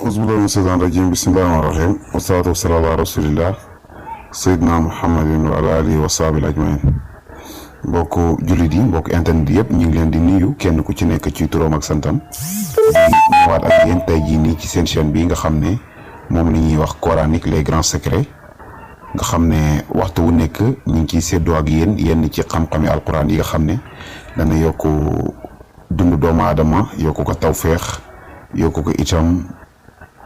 أعوذ بالله من الشيطان الرجيم بسم الله الرحمن الرحيم والصلاة والسلام على رسول الله سيدنا محمد وعلى آله وصحبه أجمعين mbokk jullit yi mbokk internet yëpp ñu ngi leen di nuyu kenn ku ci nekk ci turam ak santam di ñëwaat ak yéen tey jii nii ci seen chaîne bi nga xam ne moom la ñuy wax coranique les grands secrets nga xam ne waxtu wu nekk ñu ngi ciy séddoo ak yéen yenn ci xam-xami alquran yi nga xam ne dana yokk dundu doomu aadama yokku ko tawféex yokku ko itam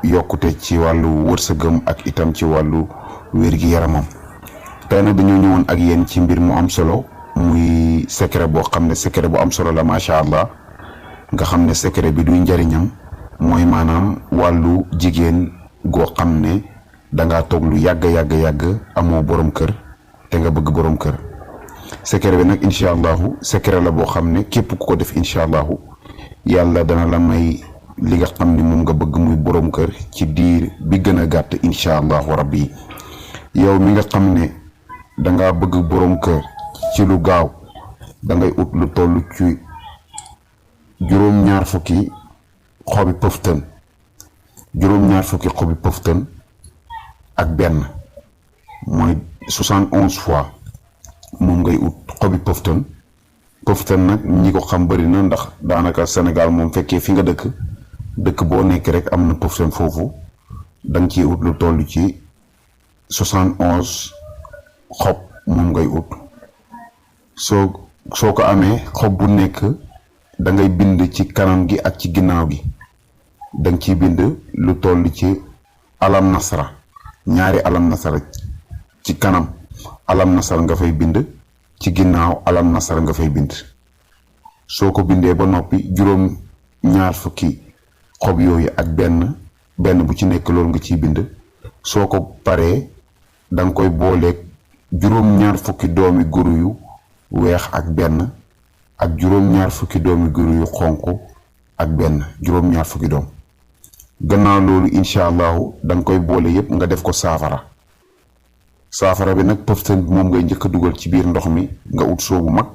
yokkute ci wàllu wërsëgam ak itam ci wàllu wér-gi-yaramam tey nag dañoo ñëwoon ak yéen ci mbir mu am solo muy secret boo xam ne secret bu am solo la macha allah nga xam ne secret bi duy njariñam mooy maanaam wàllu jigéen goo xam ne dangaa toog lu yàgg amoo borom kër te nga bëgg borom kër secret bi nag incha allahu secret la boo xam ne képp ku ko def incha allahu yàlla dana la may li nga xam ne moom nga bëgg muy borom kër ci diir bi gën a gàtt incha allahu rabbi yow mi nga xam ne dangaa bëgg borom kër ci lu gaaw dangay ut lu toll ci juróom-ñaar fukki xobi pëftan ak benn mooy 71 fois moom ngay ut xobi pëftan nag ñi ko xam bari na ndax daanaka Sénégal moom fekkee fi nga dëkk boo nekk rek am na pëftan foofu danga ciy ut lu toll ci 71 xob moom ngay ut soo ko amee xob bu nekk da ngay bind ci kanam gi ak ci ginnaaw gi danga ciy bind lu toll ci alam nasara ñaari alam nasara ci kanam alam nasara nga fay bind ci ginnaaw alam nasara nga fay bind soo ko bindee ba noppi juróom ñaar fukki xob yooyu ak benn bu ci nekk loolu nga ciy bind soo ko paree danga koy booleeg juróom ñaar fukki doomi guru yu weex ak benn ak juróom ñaar fukki doomi guru yu xonq ak benn juróom ñaar fukki doom gannaaw loolu incha allahu danga koy boole yépp nga def ko saafara bi nag pëftan bi moom ngay njëkk a dugal ci biir ndox mi nga ut soobu mag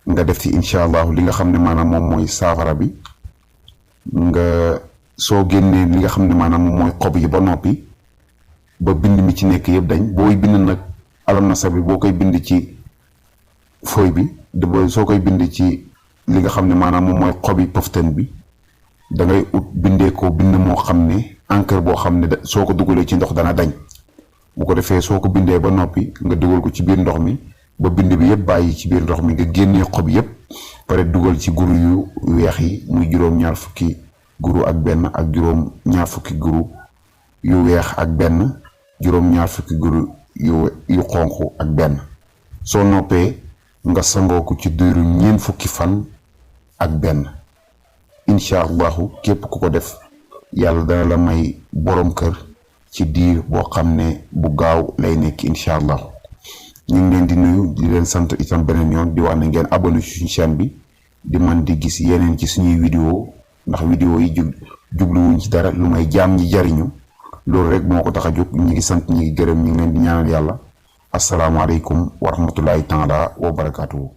nga def ci incha allahu li nga xam ne maanaam moom mooy saafara bi nga soo génnee li nga xam ne maanaam moom mooy xob yi ba noppi ba bind mi ci nekk yëpp dañ booy bind nag alam nasar bi boo koy bind ci fooy bi soo koy bind ci li nga xam ne maanaam moom mooy xobi pëftan bi dangay ut bindee ko bind moo xam ne encre boo xam ne soo ko dugalee ci ndox dana dañ bu ko defee soo ko bindee ba noppi nga dugal ko ci biir ndox mi ba bind bi yëpp bàyyi ci biir ndox mi nga génnee xob yëpp pare dugal ci guru yu weex yi muy juróom-ñaar fukki guru ak benn ak juróom-ñaar fukki guru yu weex ak benn juróom-ñaar fukki guru yu xonq ak benn soo noppee nga sangoo ko ci diiru 4 fukki fan ak benn incha allahu képp ku ko def yàlla dana la may borom kër ci diir boo xam ne bu gaaw lay nekk incha allahu ñu ngi leen di nuyu di leen sant itam beneen yoon di wax ne ngeen abonné ci suñu chaîne bi di man di gis yeneen ci suñuy vidéo ndax vidéo yi jubluwuñ ci dara lu may jaam ñi jariñu loolu rek moo ko tax a jóg ñi ngi sant ñi ngi gërëm ñi ngi leen di ñaanal yàlla asalaamaaleykum wa rahmatullahi taala wa barakaatuhu